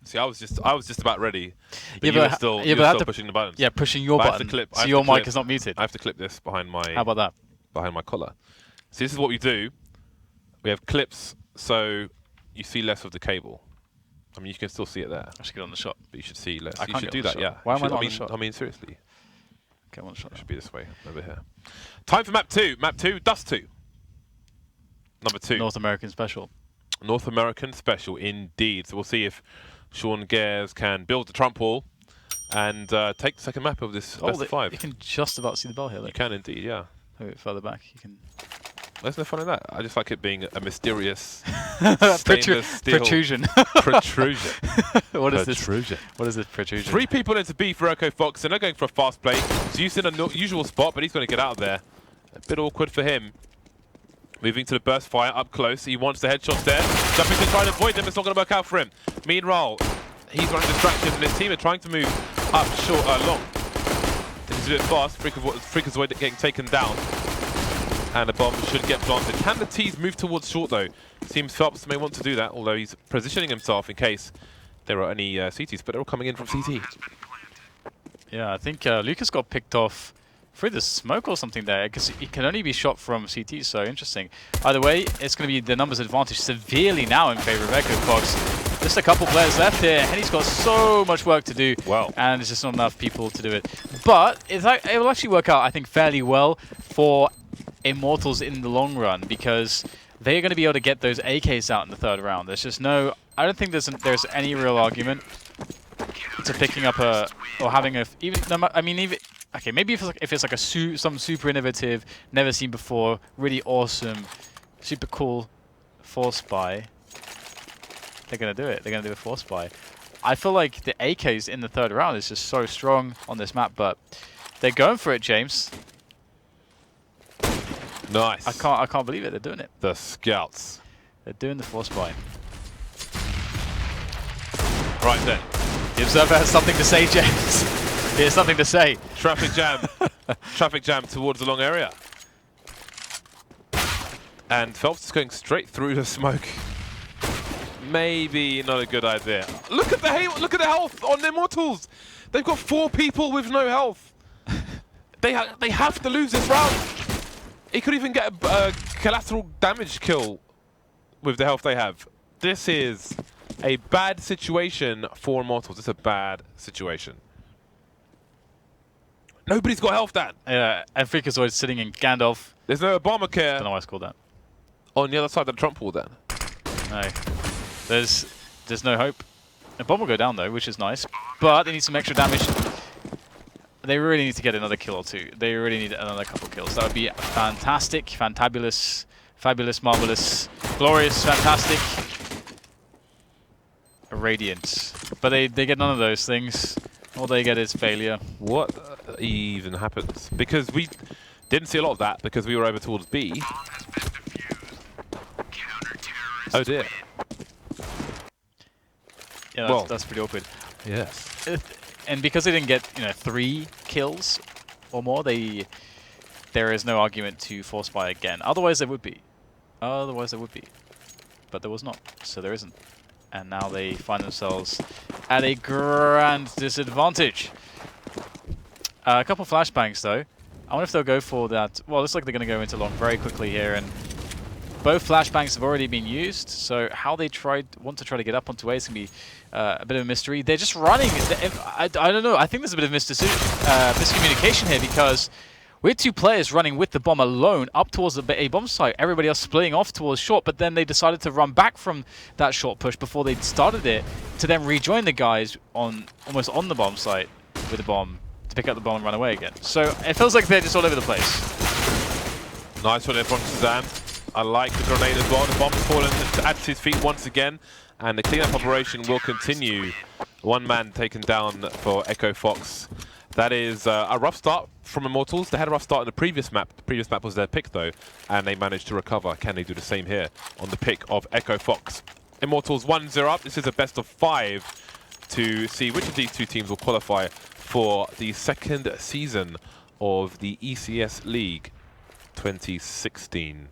See, I was just about ready. But Yeah, you were but still pushing the buttons. Yeah, pushing your But I have button. to clip- I so have your to mic clip- is not muted. I have to clip this behind my How about that? behind my collar. So this is what we do. We have clips, so you see less of the cable. I mean, you can still see it there. I should get on the shot. But you should see less. I You can't should get do on the that, yeah. shot. Why You am I should- not on the shot? I mean, seriously. Get on the shot. It should be this way, over here. Time for map 2. Map 2, Dust 2. Number 2. North American special. North American special, indeed. So we'll see if Sean Gares can build the Trump wall and take the second map of this best of 5. You can just about see the bell here. You can indeed, yeah. A bit further back, you can. There's no fun in that. I just like it being a mysterious stainless steel protrusion. protrusion. What is this? Protrusion. What is this protrusion? 3 people into B for Echofox, and they're going for a fast play. Zeus in a usual spot, but he's going to get out of there. A bit awkward for him. Moving to the burst fire up close. He wants the headshots there. Jumping to try and avoid them. It's not going to work out for him. Meanwhile, he's running distractions, and his team are trying to move up short, long. They need to do it fast. freakazoid getting taken down. And a bomb should get planted. Can the T's move towards short though? Seems Felps may want to do that, although he's positioning himself in case there are any CTs, but they're all coming in from CT. Yeah, I think Lucas got picked off through the smoke or something there, because he can only be shot from CT, so interesting. Either way, it's going to be the numbers advantage severely now in favor of Echofox. Just a couple players left here, and he's got so much work to do, and there's just not enough people to do it. But it will actually work out, I think, fairly well for Immortals in the long run, because they're going to be able to get those AKs out in the 3rd round. There's just no... I don't think there's any real argument to picking up a... or having a... Okay, maybe if it's like some super innovative, never seen before, really awesome, super cool force buy, they're going to do it. They're going to do a force buy. I feel like the AKs in the 3rd round is just so strong on this map, but they're going for it, James. Nice. I can't believe it. They're doing it. The scouts. They're doing the force buy. Right then. The observer has something to say, James. He has something to say. Traffic jam. Traffic jam towards the long area. And Felps is going straight through the smoke. Maybe not a good idea. Look at the health on the Immortals. They've got 4 people with no health. They have to lose this round. He could even get a collateral damage kill with the health they have. This is a bad situation for Immortals. It's a bad situation. Nobody's got health, Dan. Yeah, and freakazoid sitting in Gandalf. There's no Obamacare. I don't know why it's called that. On the other side of the Trump wall, then. No. There's no hope. A bomb will go down, though, which is nice. But they need some extra damage. They really need to get another kill or 2. They really need another couple kills. That would be fantastic, fantabulous, fabulous, marvelous, glorious, fantastic, radiant. But they get none of those things. All they get is failure. What even happens? Because we didn't see a lot of that because we were over towards B. Oh dear. Yeah, that's pretty awkward. Yes. And because they didn't get 3 kills or more, there is no argument to force buy again. Otherwise there would be. But there was not, so there isn't. And now they find themselves at a grand disadvantage. A couple flashbangs though. I wonder if they'll go for that. Well, it looks like they're going to go into long very quickly here, and both flashbangs have already been used, so how they want to try to get up onto A is going to be a bit of a mystery. They're just running. I don't know. I think there's a bit of miscommunication here, because we had 2 players running with the bomb alone up towards the A bomb site. Everybody else splitting off towards short, but then they decided to run back from that short push before they started it to then rejoin the guys almost on the bomb site with the bomb to pick up the bomb and run away again. So it feels like they're just all over the place. Nice one there from ShahZaM. I like the grenade as well. The bomb's fallen at his feet once again, and the cleanup operation will continue. 1 man taken down for Echofox. That is a rough start from Immortals. They had a rough start in the previous map. The previous map was their pick though, and they managed to recover. Can they do the same here on the pick of Echofox? Immortals 1-0 up. This is a best of 5 to see which of these 2 teams will qualify for the 2nd season of the ECS League 2016.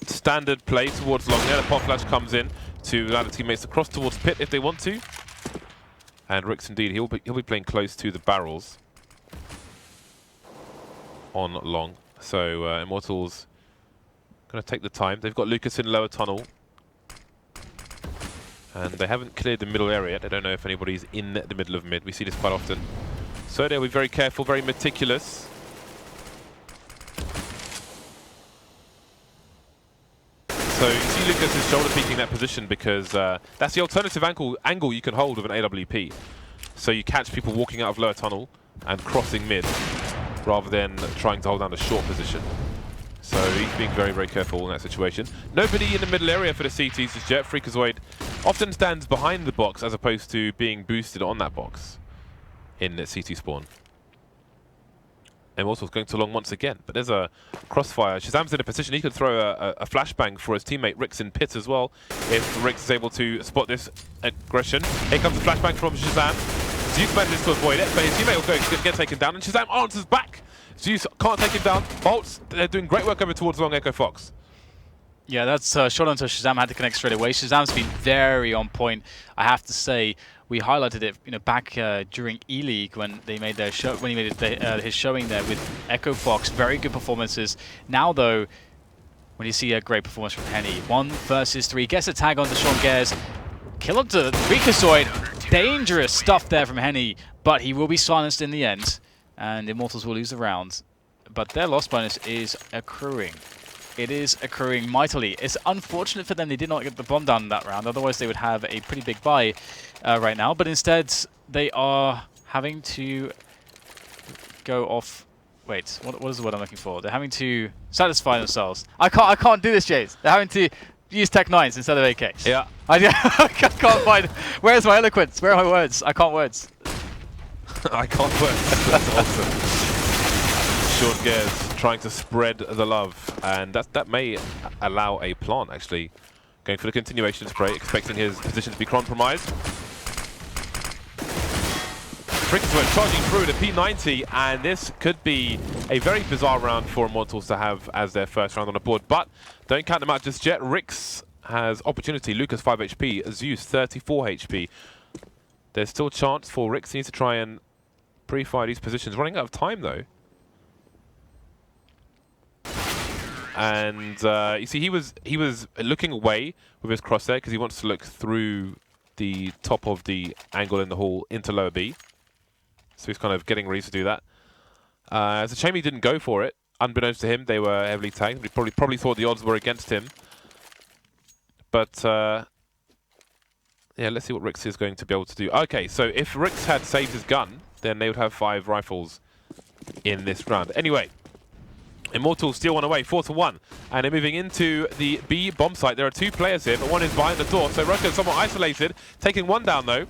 Standard play towards long here. The pop flash comes in to allow the teammates to cross towards pit if they want to. And Rix, indeed, he'll be playing close to the barrels on long. So Immortals going to take the time. They've got Lucas in lower tunnel. And they haven't cleared the middle area yet. I don't know if anybody's in the middle of mid. We see this quite often. So they'll be very careful, very meticulous. So you see Lucas is shoulder peeking that position because that's the alternative angle you can hold with an AWP. So you catch people walking out of lower tunnel and crossing mid rather than trying to hold down a short position. So he's being very, very careful in that situation. Nobody in the middle area for the CTs just yet. freakazoid often stands behind the box as opposed to being boosted on that box in the CT spawn. Immortals going to long once again, but there's a crossfire. ShahZaM's in a position he could throw a flashbang for his teammate Rix in pit as well, if Rix is able to spot this aggression. Here comes a flashbang from ShahZaM. zews manages to avoid it, but his teammate will get taken down, and ShahZaM answers back. zews can't take him down. boltz, they're doing great work over towards long Echofox. Yeah, that's shot onto ShahZaM, had to connect straight away. ShahZaM's been very on point, I have to say. We highlighted it, back during E-League when they made their show, when he made his showing there with Echofox. Very good performances. Now though, when you see a great performance from Henny, 1 versus 3, gets a tag onto Gares, kill onto the freakazoid. Dangerous stuff there from Henny, but he will be silenced in the end, and Immortals will lose the round. But their loss bonus is accruing. It is accruing mightily. It's unfortunate for them they did not get the bomb down in that round, otherwise they would have a pretty big buy right now. But instead, they are having to go off... Wait, what is the word I'm looking for? They're having to satisfy themselves. I can't do this, Jays. They're having to use Tech 9s instead of AKs. Yeah. I can't find... Where's my eloquence? Where are my words? I can't words. I can't words. That's awesome. Gares trying to spread the love, and that may allow a plant, actually. Going for the continuation spray, expecting his position to be compromised. freakazoid charging through the P90, and this could be a very bizarre round for Immortals to have as their first round on the board, but don't count them out just yet. Rix has opportunity, Lucas 5 HP, zews 34 HP. There's still chance for Rix. He needs to try and pre-fire these positions. Running out of time though. And you see, he was looking away with his crosshair because he wants to look through the top of the angle in the hall into lower B. So he's kind of getting ready to do that. It's a shame he didn't go for it. Unbeknownst to him, they were heavily tagged. He probably thought the odds were against him. But yeah, let's see what Rix is going to be able to do. Okay, so if Rix had saved his gun, then they would have 5 rifles in this round. Anyway. Immortals steal one away, 4-1, and they're moving into the B bomb site. There are 2 players here, but one is behind the door, so roca is somewhat isolated, taking one down though.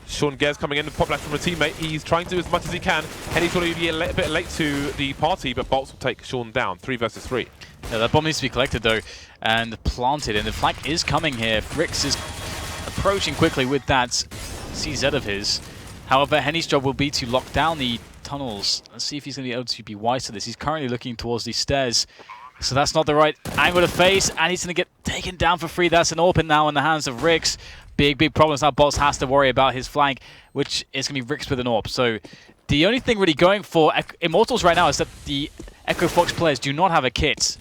Gares coming in, pop flash from a teammate. He's trying to do as much as he can, and he's already a bit late to the party, but boltz will take Sean down, 3 versus 3. Yeah, that bomb needs to be collected though, and planted, and the flank is coming here. Rix is approaching quickly with that CZ of his. However, Henny's job will be to lock down the tunnels. Let's see if he's going to be able to be wise to this. He's currently looking towards these stairs, so that's not the right angle to face, and he's going to get taken down for free. That's an open now in the hands of Rix. Big problems now. boltz has to worry about his flank, which is going to be Rix with an AWP. So the only thing really going for Immortals right now is that the Echofox players do not have a kit.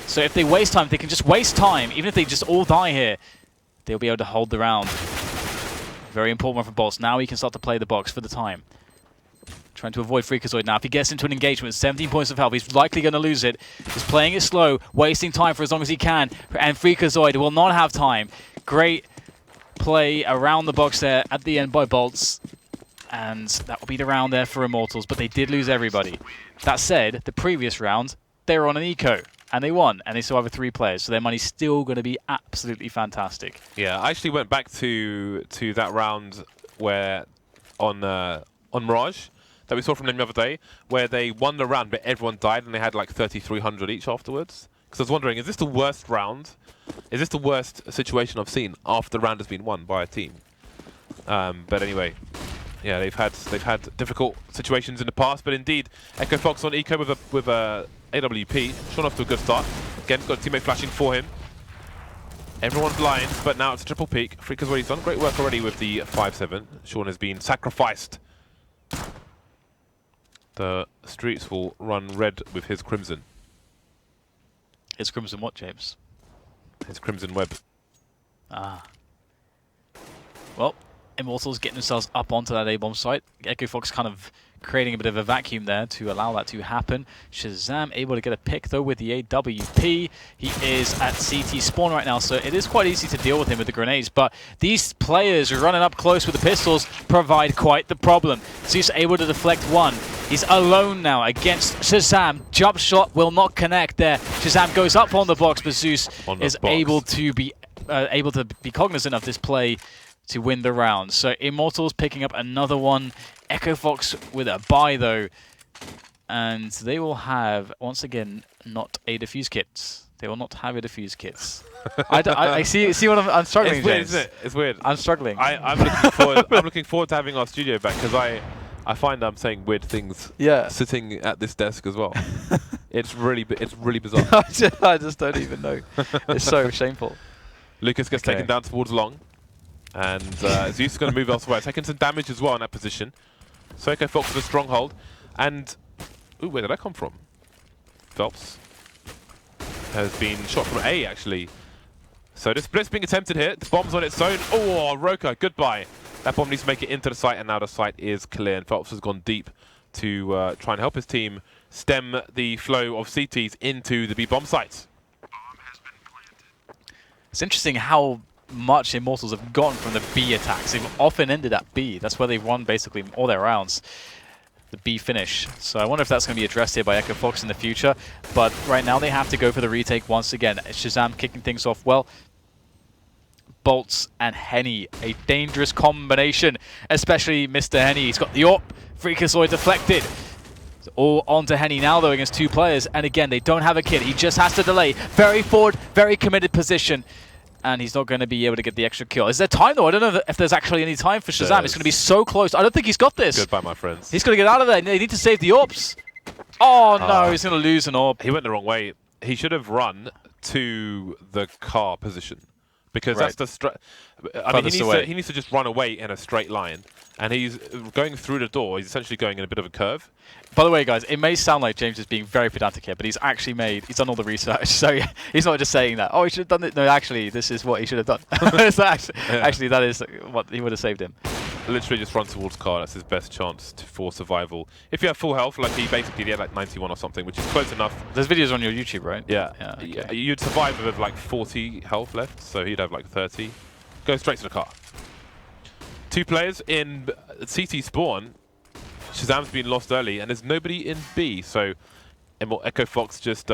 So if they waste time, they can just waste time. Even if they just all die here, they'll be able to hold the round. Very important one for boltz. Now he can start to play the box for the time. Trying to avoid freakazoid now. If he gets into an engagement, 17 points of health, he's likely going to lose it. He's playing it slow, wasting time for as long as he can, and freakazoid will not have time. Great play around the box there at the end by boltz, and that will be the round there for Immortals, but they did lose everybody. That said, the previous round, they were on an eco, and they won, and they still have 3 players, so their money's still going to be absolutely fantastic. Yeah, I actually went back to that round where on Mirage, that we saw from them the other day, where they won the round, but everyone died, and they had like 3,300 each afterwards. Because I was wondering, is this the worst round? Is this the worst situation I've seen after the round has been won by a team? But anyway, yeah, they've had difficult situations in the past, but indeed, Echofox on eco with a AWP, Sean off to a good start. Again, got a teammate flashing for him. Everyone's blind, but now it's a triple peak. freakazoid's done great work already with the 5-7. Sean has been sacrificed. The streets will run red with his crimson. His crimson what, James? His crimson web. Ah. Well, Immortals getting themselves up onto that A-bomb site. Echofox kind of creating a bit of a vacuum there to allow that to happen. ShahZaM able to get a pick though with the AWP. He is at CT spawn right now, so it is quite easy to deal with him with the grenades, but these players running up close with the pistols provide quite the problem. Zeus able to deflect one. He's alone now against ShahZaM. Jump shot will not connect there. ShahZaM goes up on the box, but Zeus is able to be cognizant of this play to win the round. So Immortals picking up another one. Echofox with a buy though. And they will have, once again, not a defuse kit. They will not have a defuse kit. I see what I'm struggling, It's weird, James. isn't it? It's weird. I'm struggling. I'm looking forward. I'm looking forward to having our studio back because I find I'm saying weird things. Yeah. Sitting at this desk as well. It's really bizarre. I just don't even know. It's so shameful. Lucas gets taken down towards long, and Zeus is going to move elsewhere, taking some damage as well in that position. So Echofox with a stronghold, and ooh, where did that come from? Felps has been shot from A actually. So the split's being attempted here. The bomb's on its own. Oh, roca, goodbye. That bomb needs to make it into the site, and now the site is clear. And Felps has gone deep to try and help his team stem the flow of CTs into the B bomb sites. It's interesting how much Immortals have gotten from the B attacks. They've often ended at B. That's where they've won basically all their rounds. The B finish. So I wonder if that's going to be addressed here by Echofox in the future. But right now they have to go for the retake once again. ShahZaM kicking things off well. boltz and Henny, a dangerous combination, especially Mr. Henny. He's got the AWP, freakazoid deflected. It's all onto Henny now though against two players, and again they don't have a kit. He just has to delay. Very forward, very committed position, and he's not going to be able to get the extra kill. Is there time though? I don't know if there's actually any time for ShahZaM. It's going to be so close. I don't think he's got this. Goodbye, my friends. He's going to get out of there. They need to save the AWPs. Oh no, he's going to lose an AWP. He went the wrong way. He should have run to the car position. Because that's the I mean, he needs to just run away in a straight line, and he's going through the door. He's essentially going in a bit of a curve. By the way, guys, it may sound like James is being very pedantic here, but he's actually he's done all the research, so he's not just saying that. Oh, he should have done it. No, actually, this is what he should have done. So actually, that is what he would have saved him. Literally just run towards car. That's his best chance for survival. If you have full health, like he had like 91 or something, which is close enough. There's videos on your YouTube, right? Yeah. Okay. You'd survive with like 40 health left, so he'd have like 30. Go straight to the car. Two players in CT spawn. ShahZaM's been lost early, and there's nobody in B, so Echofox just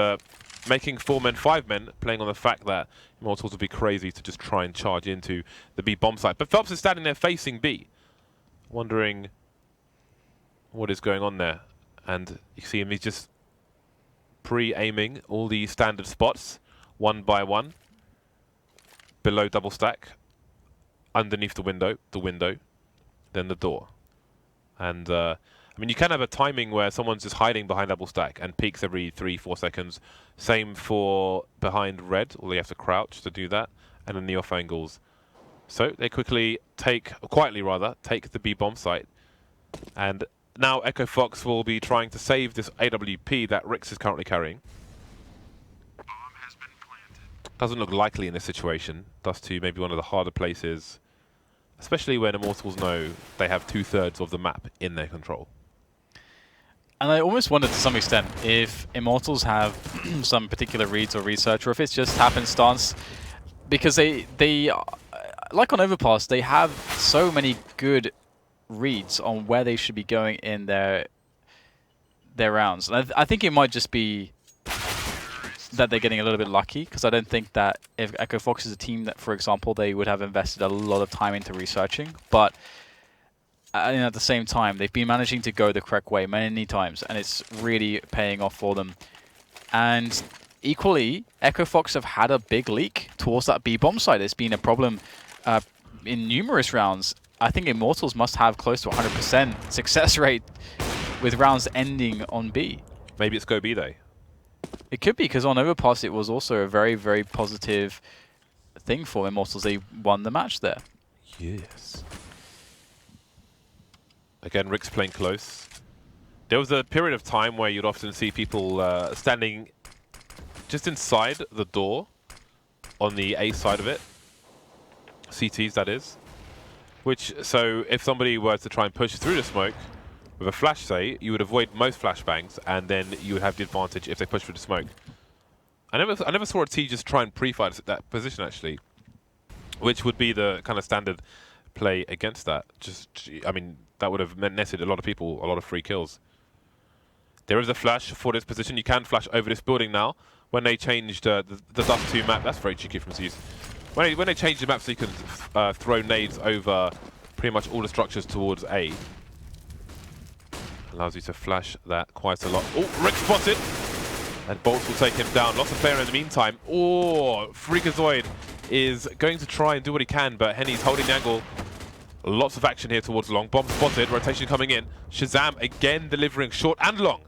making 4 men, 5 men, playing on the fact that Immortals would be crazy to just try and charge into the B bomb site. But Felps is standing there facing B, wondering what is going on there. And you see him, he's just pre-aiming all the standard spots, one by one, below double stack, underneath the window, then the door. And I mean, you can have a timing where someone's just hiding behind double stack and peeks every 3-4 seconds. Same for behind red, or they have to crouch to do that, and then the off angles. So they quietly take the B bomb site. And now Echofox will be trying to save this AWP that Rix is currently carrying. Doesn't look likely in this situation. Thus to maybe one of the harder places, especially when Immortals know they have 2/3 of the map in their control. And I almost wonder to some extent if Immortals have some particular reads or research, or if it's just happenstance, because they like on Overpass, they have so many good reads on where they should be going in their rounds. And I think it might just be that they're getting a little bit lucky, because I don't think that if Echofox is a team that, for example, they would have invested a lot of time into researching, but at the same time, they've been managing to go the correct way many times, and it's really paying off for them. And equally, Echofox have had a big leak towards that B bomb site. It's been a problem in numerous rounds. I think Immortals must have close to 100% success rate with rounds ending on B. Maybe it's Go B Day. It could be, because on Overpass it was also a very, very positive thing for Immortals. They won the match there. Yes. Again, Rick's playing close. There was a period of time where you'd often see people standing just inside the door on the A side of it. CTs, that is. So if somebody were to try and push through the smoke with a flash, say, you would avoid most flashbangs, and then you would have the advantage if they push through the smoke. I never saw a T just try and pre-fight at that position, actually, which would be the kind of standard play against that. I mean, that would have netted a lot of people, a lot of free kills. There is a flash for this position. You can flash over this building now. When they changed the Dust 2 map, that's very cheeky from zews. When they changed the map so you can throw nades over pretty much all the structures towards A, allows you to flash that quite a lot. Oh, Rick spotted! And boltz will take him down. Lots of flair in the meantime. Oh, freakazoid is going to try and do what he can, but Henny's holding the angle. Lots of action here towards long. Bomb spotted, rotation coming in. ShahZaM again delivering short and long.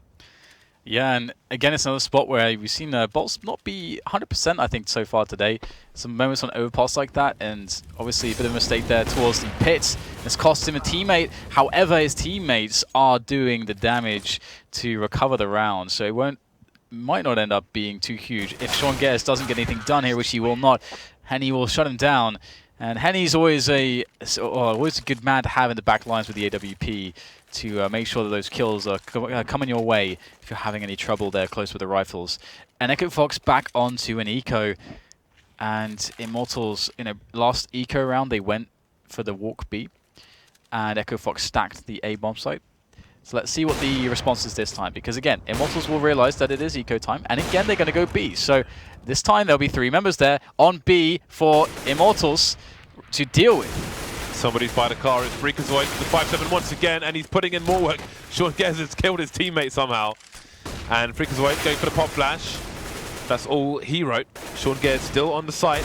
Yeah, and again, it's another spot where we've seen boltz not be 100%, I think, so far today. Some moments on overpass like that, and obviously a bit of a mistake there towards the pits. It's cost him a teammate. However, his teammates are doing the damage to recover the round, so it might not end up being too huge. If Gares doesn't get anything done here, which he will not, Henny will shut him down. And Henny's always a good man to have in the back lines with the AWP to make sure that those kills are coming your way if you're having any trouble there close with the rifles. And Echofox back onto an eco. And Immortals, in a last eco round, they went for the walk B. And Echofox stacked the A bomb site. So let's see what the response is this time. Because again, Immortals will realize that it is eco time. And again, they're going to go B. So this time there'll be 3 members there on B for Immortals to deal with. Somebody's by the car. It's freakazoid to the 5-7 once again, and he's putting in more work. Gares has killed his teammate somehow. And freakazoid going for the pop flash. That's all he wrote. Gares still on the site.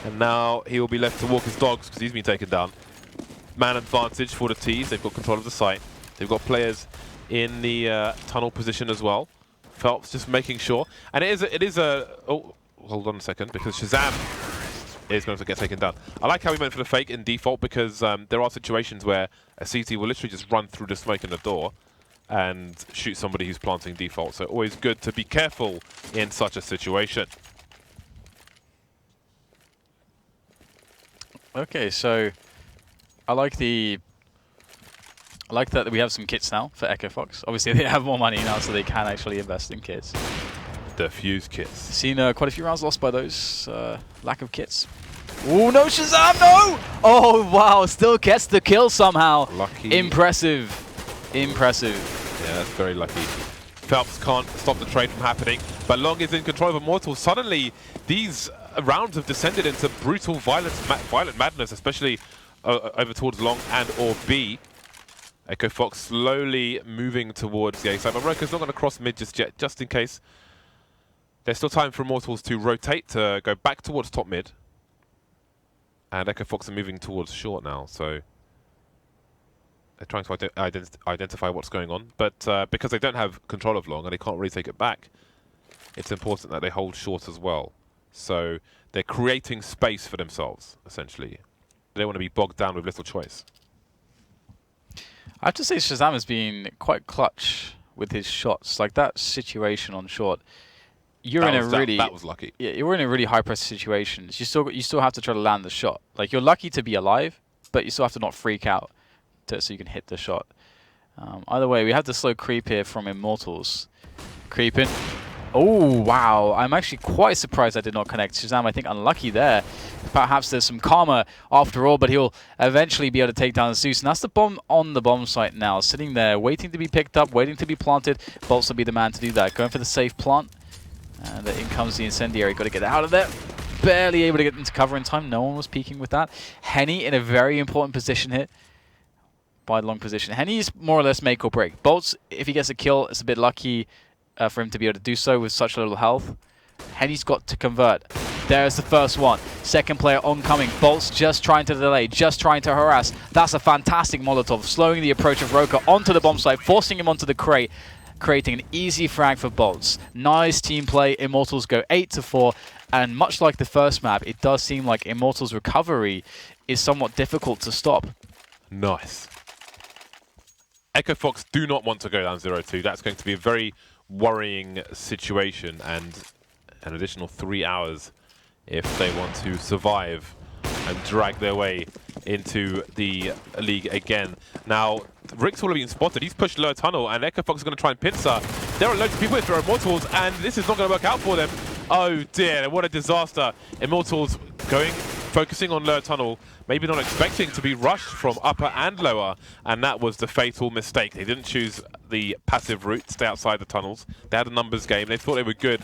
And now he will be left to walk his dogs because he's been taken down. Man advantage for the T's. They've got control of the site. They've got players in the tunnel position as well. Felps just making sure. And it is a... Oh, hold on a second, because ShahZaM is going to get taken down. I like how he went for the fake in default, because there are situations where a CT will literally just run through the smoke in the door and shoot somebody who's planting default. So always good to be careful in such a situation. Okay, so I like that we have some kits now for Echofox. Obviously, they have more money now, so they can actually invest in kits. The fuse kits. Seen quite a few rounds lost by those lack of kits. Oh no, ShahZaM, no! Oh wow, still gets the kill somehow. Lucky. Impressive. Impressive. Yeah, that's very lucky. Felps can't stop the trade from happening, but Long is in control of Immortals. Suddenly, these rounds have descended into brutal violent madness, especially over towards Long and or B. Echofox slowly moving towards the A side, but roca's not going to cross mid just yet, just in case. There's still time for Immortals to rotate, to go back towards top mid. And Echofox are moving towards short now, so they're trying to identify what's going on. But because they don't have control of long and they can't really take it back, it's important that they hold short as well. So they're creating space for themselves, essentially. They don't want to be bogged down with little choice. I have to say ShahZaM has been quite clutch with his shots. Like that situation on short. That was lucky. Yeah, you're in a really high pressure situation. You still have to try to land the shot. Like you're lucky to be alive, but you still have to not freak out so you can hit the shot. Either way, we have the slow creep here from Immortals. Creeping. Oh wow! I'm actually quite surprised I did not connect. ShahZaM, I think, unlucky there. Perhaps there's some karma after all, but he'll eventually be able to take down the zews. And that's the bomb on the bomb site now, sitting there, waiting to be picked up, waiting to be planted. boltz will be the man to do that. Going for the safe plant. And in comes the incendiary. Got to get out of there. Barely able to get into cover in time. No one was peeking with that. Henny in a very important position here. By the long position. Henny's more or less make or break. boltz, if he gets a kill, it's a bit lucky for him to be able to do so with such little health. Henny's got to convert. There's the first one. Second player oncoming. boltz just trying to delay, just trying to harass. That's a fantastic Molotov. Slowing the approach of roca onto the bomb site, forcing him onto the crate. Creating an easy frag for boltz. Nice team play. Immortals go 8-4. And much like the first map, it does seem like Immortals' recovery is somewhat difficult to stop. Nice. Echofox do not want to go down 0-2. That's going to be a very worrying situation, and an additional 3 hours if they want to survive and drag their way into the league again. Now, Rick's already been spotted. He's pushed lower tunnel, and Echofox is going to try and pincer. There are loads of people with their Immortals, and this is not going to work out for them. Oh dear, what a disaster. Immortals focusing on lower tunnel, maybe not expecting to be rushed from upper and lower, and that was the fatal mistake. They didn't choose the passive route, stay outside the tunnels. They had a numbers game. They thought they were good.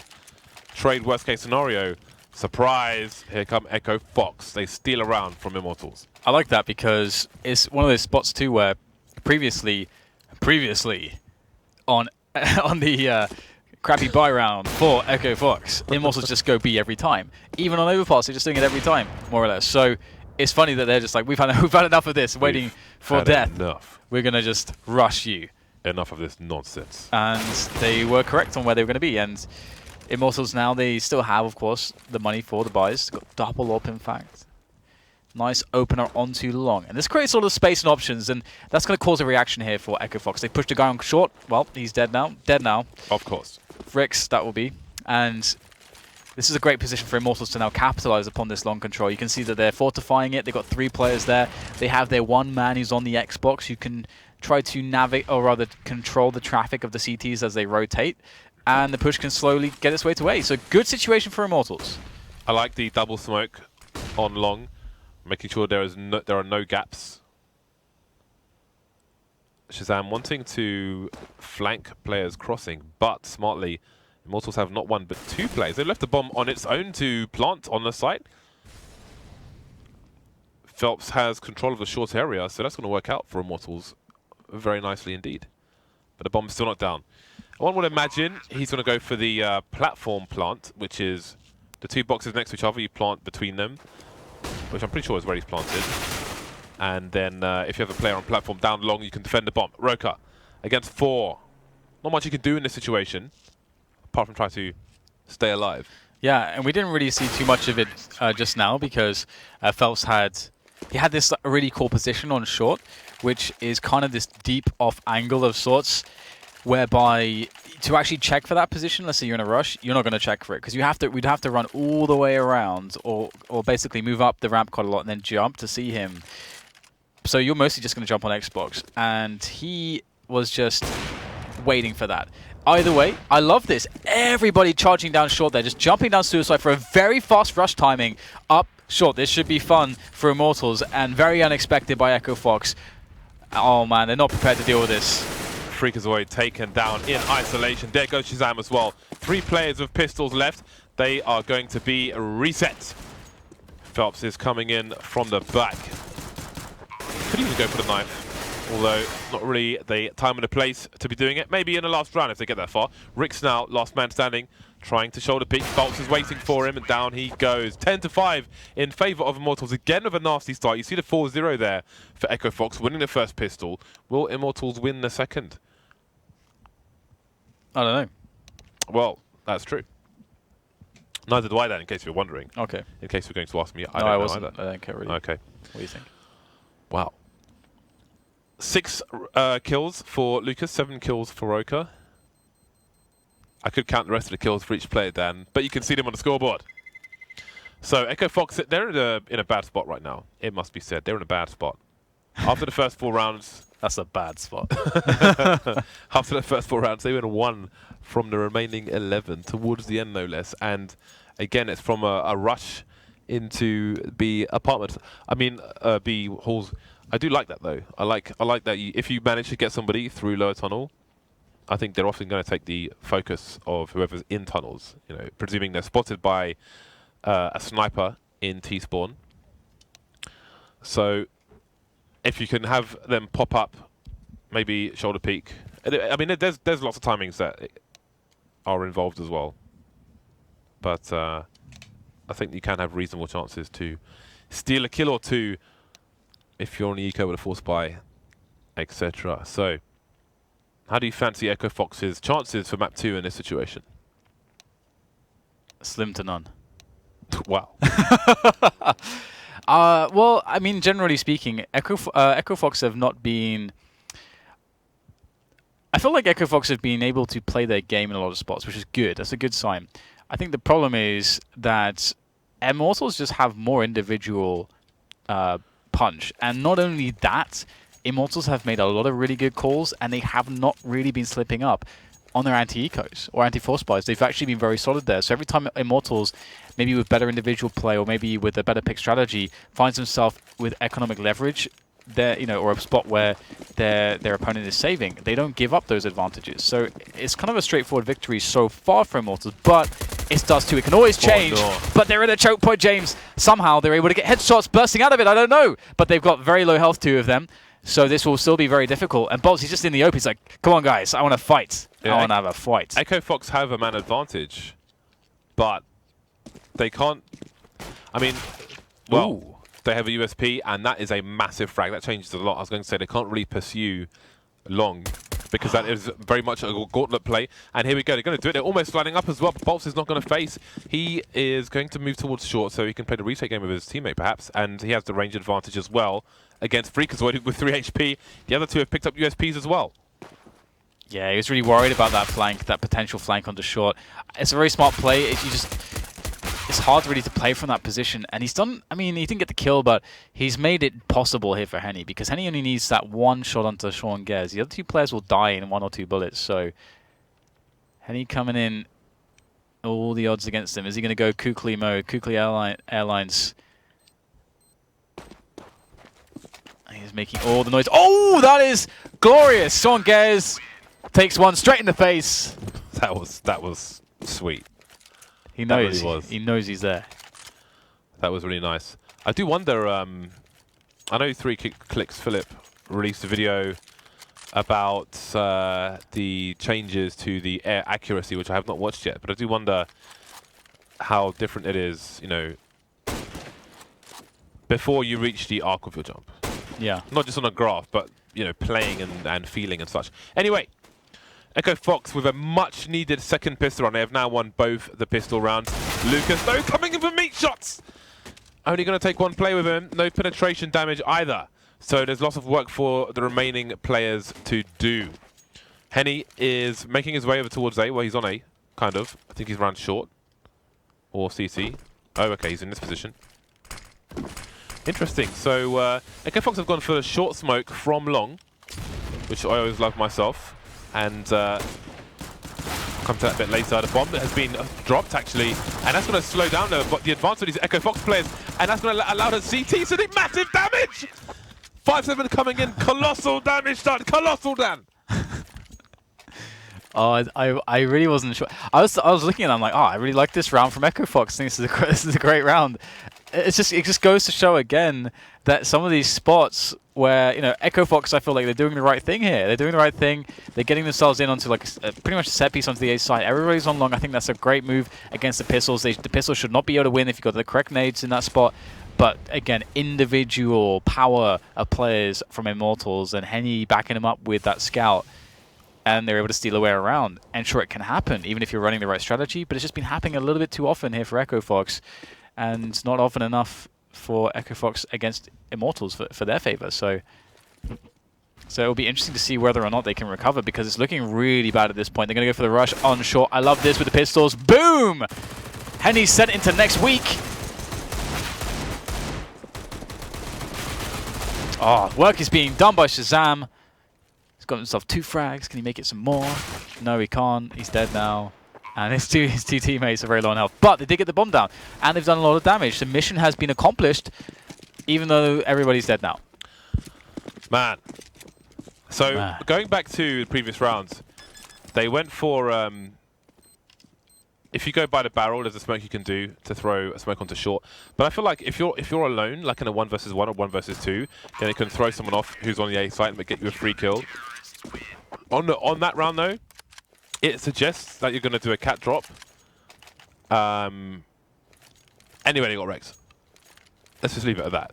Trade worst case scenario. Surprise, here come Echofox. They steal around from Immortals. I like that because it's one of those spots too where previously on the crappy buy round for Echofox, Immortals just go B every time. Even on overpass, they're just doing it every time, more or less. So it's funny that they're just like, we've had enough of this, waiting for death. Enough. We're going to just rush you. Enough of this nonsense. And they were correct on where they were going to be. And Immortals now, they still have, of course, the money for the buys. Got double up, in fact. Nice opener onto long. And this creates a lot of space and options, and that's going to cause a reaction here for Echofox. They pushed a guy on short. Well, he's dead now. Dead now. Of course. Fricks, that will be. And this is a great position for Immortals to now capitalize upon this long control. You can see that they're fortifying it. They've got 3 players there. They have their one man who's on the Xbox who can try to navigate, or rather control the traffic of the CTs as they rotate. And the push can slowly get its way to A. So good situation for Immortals. I like the double smoke on long, making sure there are no gaps. ShahZaM wanting to flank players crossing, but smartly, Immortals have not 1 but 2 players. They've left the bomb on its own to plant on the site. Felps has control of the short area, so that's going to work out for Immortals very nicely indeed. But the bomb's still not down. One would imagine he's going to go for the platform plant, which is the 2 boxes next to each other. You plant between them, which I'm pretty sure is where he's planted. And then if you have a player on platform down long, you can defend the bomb. Roca against 4. Not much you can do in this situation, apart from try to stay alive. Yeah, and we didn't really see too much of it just now because Felps had this really cool position on short, which is kind of this deep off angle of sorts, whereby to actually check for that position, let's say you're in a rush, you're not going to check for it because we'd have to run all the way around or basically move up the ramp quite a lot and then jump to see him. So you're mostly just going to jump on Xbox, and he was just waiting for that. Either way, I love this. Everybody charging down short there, just jumping down suicide for a very fast rush timing up short. This should be fun for Immortals and very unexpected by Echofox. Oh man, they're not prepared to deal with this. freakazoid taken down in isolation. There goes ShahZaM as well. 3 players with pistols left. They are going to be reset. Felps is coming in from the back. Could even go for the knife, although not really the time and the place to be doing it. Maybe in the last round if they get that far. Rick's now last man standing, trying to shoulder peek. Boltz is waiting for him, and down he goes. 10-5 in favour of Immortals. Again with a nasty start. You see the 4-0 there for Echofox, winning the first pistol. Will Immortals win the second? I don't know. Well, that's true. Neither do I then, in case you're wondering. Okay. In case you're going to ask me, I No, don't know wasn't. either. I don't care really. Okay. What do you think? Wow. 6 kills for Lucas, 7 kills for Roca. I could count the rest of the kills for each player, Dan, but you can see them on the scoreboard. So Echofox, they're in a bad spot right now. It must be said, they're in a bad spot. After the first 4 rounds... That's a bad spot. After the first 4 rounds, they win 1 from the remaining 11, towards the end no less. And again, it's from a rush into B apartments. I mean, B halls. I do like that though. I like that if you manage to get somebody through lower tunnel, I think they're often going to take the focus of whoever's in tunnels. You know, presuming they're spotted by a sniper in T-spawn. So if you can have them pop up, maybe shoulder peek. I mean, there's lots of timings that are involved as well. But I think you can have reasonable chances to steal a kill or 2 if you're on the eco with a force buy, etc. So, how do you fancy Echofox's chances for map 2 in this situation? Slim to none. Wow. Well, I mean, generally speaking, Echofox have not been... I feel like Echofox have been able to play their game in a lot of spots, which is good. That's a good sign. I think the problem is that Immortals just have more individual punch. And not only that, Immortals have made a lot of really good calls, and they have not really been slipping up on their anti-ecos or anti-force buys. They've actually been very solid there. So every time Immortals, maybe with better individual play or maybe with a better pick strategy, finds himself with economic leverage, there, or a spot where their opponent is saving, they don't give up those advantages. So it's kind of a straightforward victory so far for Immortals, but it does too. It can always change, but they're in a choke point, James. Somehow they're able to get headshots bursting out of it. I don't know, but they've got very low health, two of them. So this will still be very difficult. And boltz, he's just in the open. He's like, come on, guys, I want to fight. I want to have a fight. Echofox have a man advantage, but they can't... I mean, well, ooh, they have a USP, and that is a massive frag. That changes a lot. I was going to say they can't really pursue long, because that is very much a gauntlet play. And here we go. They're going to do it. They're almost lining up as well. boltz is not going to face. He is going to move towards short, so he can play the retake game with his teammate, perhaps. And he has the range advantage as well against freakazoid with 3 HP. The other two have picked up USPs as well. Yeah, he was really worried about that flank, that potential flank onto short. It's a very smart play. It's hard really to play from that position. And he's done, I mean, he didn't get the kill, but he's made it possible here for Henny, because Henny only needs that one shot onto Sean Gares. The other two players will die in 1 or 2 bullets. So Henny coming in, all the odds against him. Is he going to go Kukli mode, Kukli Airlines? He's making all the noise. Oh, that is glorious! Sean Gares takes one straight in the face. That was sweet. He knows. Really was. He knows he's there. That was really nice. I do wonder. I know 3 Clicks Philip released a video about the changes to the air accuracy, which I have not watched yet. But I do wonder how different it is, before you reach the arc of your jump. Yeah. Not just on a graph, but, playing and feeling and such. Anyway, Echofox with a much-needed second pistol round. They have now won both the pistol rounds. Lucas, though, coming in for meat shots! Only going to take 1 play with him. No penetration damage either. So there's lots of work for the remaining players to do. Henny is making his way over towards A. Well, he's on A, kind of. I think he's around short. Or CC. Oh, okay, he's in this position. Interesting. So Echofox have gone for a short smoke from long, which I always love myself. And come to that a bit later. The bomb has been dropped, actually, and that's going to slow down the advance of these Echofox players, and that's going to allow the CT to do massive damage. 5-7 coming in, colossal damage done, colossal done. Oh, I really wasn't sure. I was looking at it, I'm like, oh, I really like this round from Echofox. I think this is a great round. It just goes to show again that some of these spots where, Echofox, I feel like they're doing the right thing here. They're doing the right thing. They're getting themselves in onto pretty much a set piece onto the A side. Everybody's on long. I think that's a great move against the pistols. The pistols should not be able to win if you've got the correct nades in that spot. But again, individual power of players from Immortals and Henny backing him up with that scout. And they're able to steal away around. And sure, it can happen, even if you're running the right strategy. But it's just been happening a little bit too often here for Echofox. And not often enough for Echofox against Immortals for their favor. So it'll be interesting to see whether or not they can recover, because it's looking really bad at this point. They're going to go for the rush on short. I love this with the pistols. Boom! Henny's sent into next week. Oh, work is being done by ShahZaM. He's got himself 2 frags. Can he make it some more? No, he can't. He's dead now. And his two teammates are very low on health. But they did get the bomb down. And they've done a lot of damage. The mission has been accomplished, even though everybody's dead now. Man. So, going back to the previous rounds, they went for... if you go by the barrel, there's a smoke you can do to throw a smoke onto short. But I feel like if you're alone, like in a 1 versus 1 or 1 versus 2, then it can throw someone off who's on the A site and get you a free kill. On that round, though, it suggests that you're going to do a cat drop. Anyway, they got wrecked. Let's just leave it at that.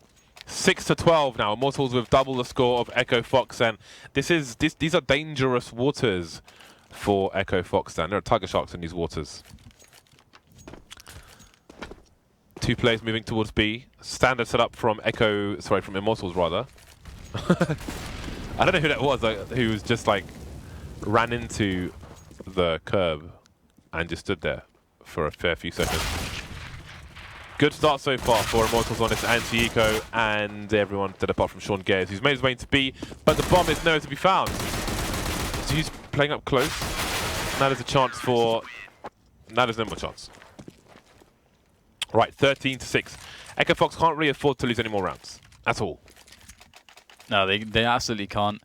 6-12 now. Immortals with double the score of Echofox, and these are dangerous waters for Echofox. And there are tiger sharks in these waters. 2 players moving towards B. Standard setup from from Immortals rather. I don't know who that was, who was just like ran into the curb and just stood there for a fair few seconds. Good start so far for Immortals on this anti-eco, and everyone dead apart from Sean Gares, who's made his way into B, but the bomb is nowhere to be found. So he's playing up close. Now there's a chance for... Now there's no more chance. Right, 13-6. Echofox can't really afford to lose any more rounds. At all. No, they absolutely can't.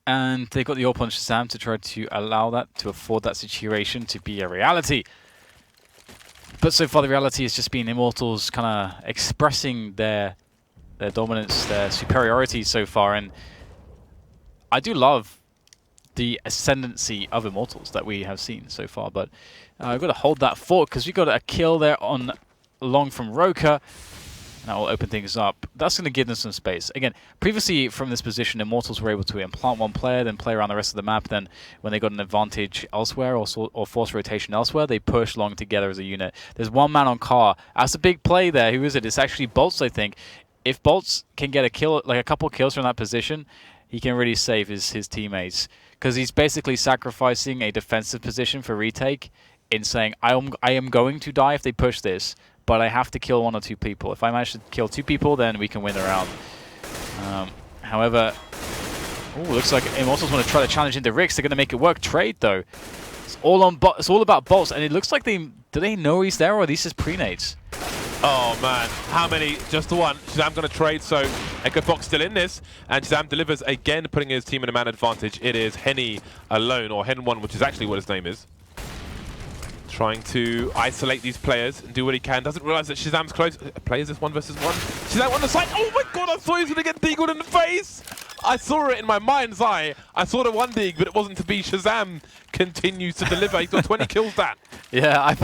And they got the AWP on ShahZaM to try to allow that, to afford that situation to be a reality. But so far the reality has just been Immortals kind of expressing their dominance, their superiority so far. And I do love the ascendancy of Immortals that we have seen so far. But I've got to hold that fort because we got a kill there on long from roca. That will open things up. That's going to give them some space. Again, previously from this position, Immortals were able to implant one player, then play around the rest of the map. Then when they got an advantage elsewhere or force rotation elsewhere, they push long together as a unit. There's one man on car. That's a big play there. Who is it? It's actually boltz, I think. If boltz can get a kill, like a couple kills from that position, he can really save his teammates. Because he's basically sacrificing a defensive position for retake in saying, I am going to die if they push this, but I have to kill 1 or 2 people. If I manage to kill 2 people, then we can win the round. However, looks like Immortals want to try to challenge into Rix. They're going to make it work. Trade, though. It's all about boltz, and it looks like do they know he's there, or are these just pre-nades? Oh man, how many? Just the one. ShahZaM going to trade, so Echofox still in this, and ShahZaM delivers again, putting his team in a man advantage. It is Henny alone, or Hen1, which is actually what his name is. Trying to isolate these players and do what he can. Doesn't realize that ShahZaM's close. Players this 1 versus 1. ShahZaM on the side. Oh my god, I thought he was going to get deagled in the face. I saw it in my mind's eye. I saw the 1 dig, but it wasn't to be. ShahZaM continues to deliver. He's got 20 kills, Dan. Yeah,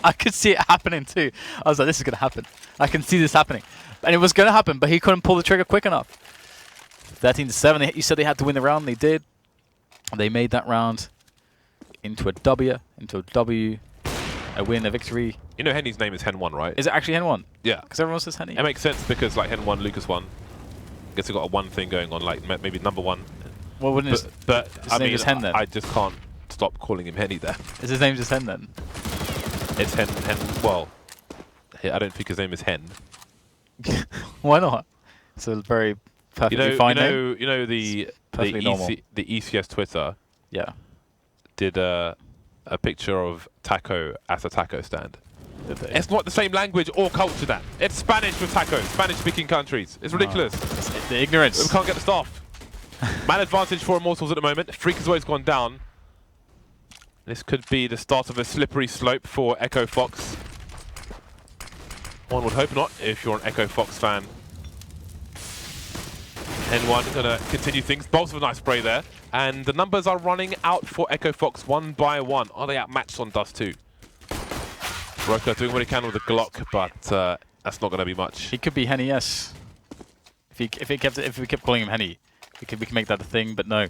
I could see it happening too. I was like, this is going to happen. I can see this happening. And it was going to happen, but he couldn't pull the trigger quick enough. 13-7. You said they had to win the round. They did. They made that round into a W, a win, a victory. You know Henny's name is Hen1, right? Is it actually Hen1? Yeah. Because everyone says Henny. It makes sense because like Hen1, Lucas 1. Guess they got a 1 thing going on, like maybe number 1. Well, wouldn't but his name just Hen then? I just can't stop calling him Henny there. Is his name just Hen then? It's Hen. Well, I don't think his name is Hen. Why not? It's a very perfectly fine name. You know the ECS Twitter. Yeah. Did a picture of taco at a taco stand. Did they? It's not the same language or culture, Dan. It's Spanish with taco. Spanish-speaking countries. It's ridiculous. It's the ignorance. We can't get the staff. Man advantage for Immortals at the moment. freakazoid's gone down. This could be the start of a slippery slope for Echofox. One would hope not, if you're an Echofox fan. N1 going to continue things. boltz with a nice spray there. And the numbers are running out for Echofox 1 by 1. Are they outmatched on Dust 2? roca doing what he can with the Glock, but that's not going to be much. He could be Henny, yes. If we kept calling him Henny, we can make that a thing, but no.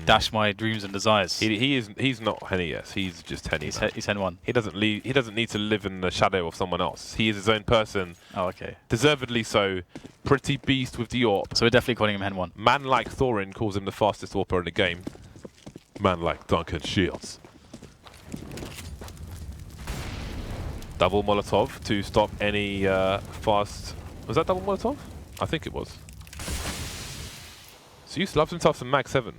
Dash my dreams and desires. He's not Henny, yes. He's just Henny. He's Hen1. He doesn't need to live in the shadow of someone else. He is his own person. Oh, okay. Deservedly so. Pretty beast with the AWP. So we're definitely calling him Hen1. Man like Thorin calls him the fastest AWPer in the game. Man like Duncan Shields. Double Molotov to stop any fast... Was that double Molotov? I think it was. Zeus loves himself some Mag 7.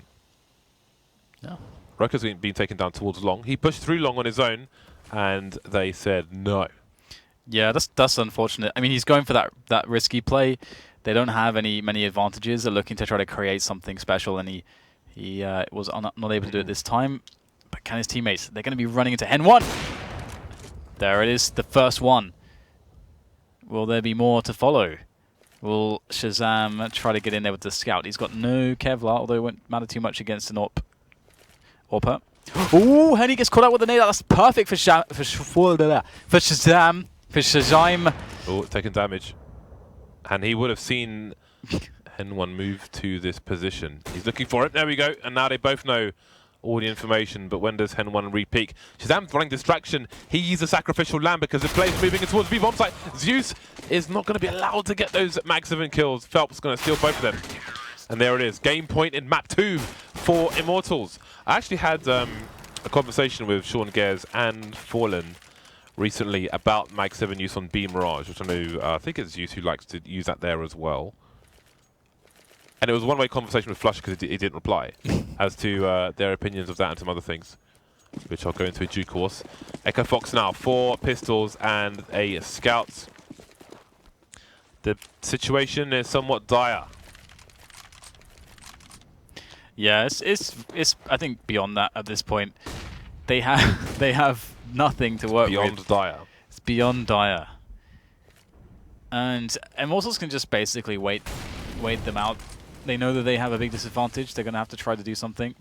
No. roca's been taken down towards long. He pushed through long on his own, and they said no. Yeah, that's unfortunate. I mean, he's going for that risky play. They don't have many advantages. They're looking to try to create something special, and he was not able to do it this time. But can his teammates? They're going to be running into Hen1. There it is, the first one. Will there be more to follow? Will ShahZaM try to get in there with the scout? He's got no Kevlar, although it won't matter too much against an AWPer. Ooh, Henry gets caught out with the nade. That's perfect for ShahZaM. Oh, taking damage. And he would have seen Hen1 move to this position. He's looking for it. There we go. And now they both know all the information, but when does Hen 1 re-peak? ShahZaM's running distraction. He uses a sacrificial lamb because the player's moving towards B bomb site. Zews is not going to be allowed to get those Mag 7 kills. Felps going to steal both of them. And there it is. Game point in map 2 for Immortals. I actually had a conversation with Sean Gares and Fallen recently about Mag 7 use on B Mirage, which I know, I think it's Zeus who likes to use that there as well. And it was a one-way conversation with Flush because he didn't reply as to their opinions of that and some other things, which I'll go into in due course. Echofox now, 4 pistols and a scout. The situation is somewhat dire. Yeah, it's I think beyond that at this point. They have nothing to work with. Beyond dire. It's beyond dire. And Immortals can just basically wait them out. They know that they have a big disadvantage. They're going to have to try to do something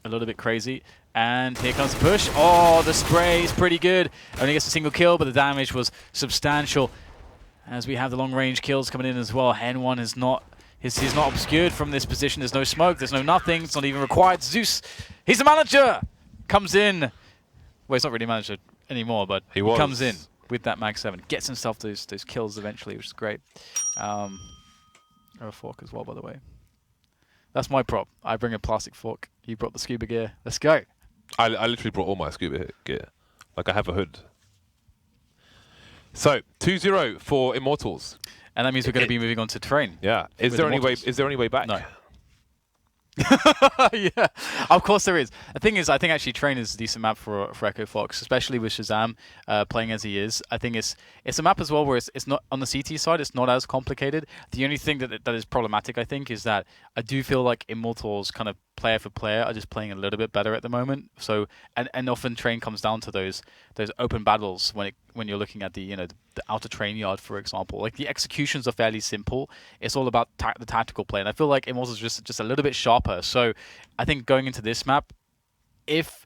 a little bit crazy. And here comes the push. Oh, the spray is pretty good. Only gets a single kill, but the damage was substantial. As we have the long-range kills coming in as well. Hen 1 is not... He's not obscured from this position. There's no smoke. There's no nothing. It's not even required. Zeus, he's the manager. Comes in. Well, he's not really manager anymore, but he comes in with that Mag 7. Gets himself those kills eventually, which is great. Or a fork as well, by the way. That's my prop. I bring a plastic fork. You brought the scuba gear. Let's go. I literally brought all my scuba gear. Like I have a hood. So 2-0 for Immortals. And that means we're going to be moving on to train. Yeah. Is there any way back? No. Yeah, of course there is. The thing is, I think actually train is a decent map for Echofox, especially with ShahZaM playing as he is. I think it's a map as well where it's not on the CT side. It's not as complicated. The only thing that is problematic, I think, is that I do feel like Immortals kind of player for player are just playing a little bit better at the moment. So and often train comes down to those open battles when you're looking at the outer train yard, for example. Like the executions are fairly simple. It's all about the tactical play, and I feel like Immortals is just a little bit sharper. So I think going into this map, if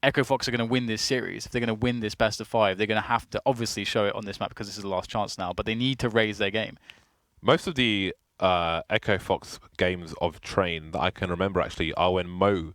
Echofox are going to win this series, if they're going to win this best of 5, they're going to have to obviously show it on this map because this is the last chance now. But they need to raise their game. Most of the Echofox games of train that I can remember actually are when Mo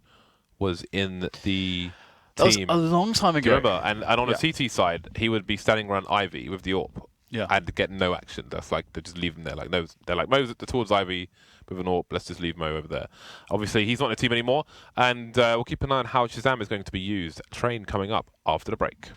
was in the That team. was a long time ago. Do you remember? And on the CT side, he would be standing around Ivy with the AWP and get no action. That's like, they just leave him there. Like, no, they're like, Mo's towards Ivy with an AWP. Let's just leave Mo over there. Obviously, he's not in the team anymore. And we'll keep an eye on how ShahZaM is going to be used. Train coming up after the break.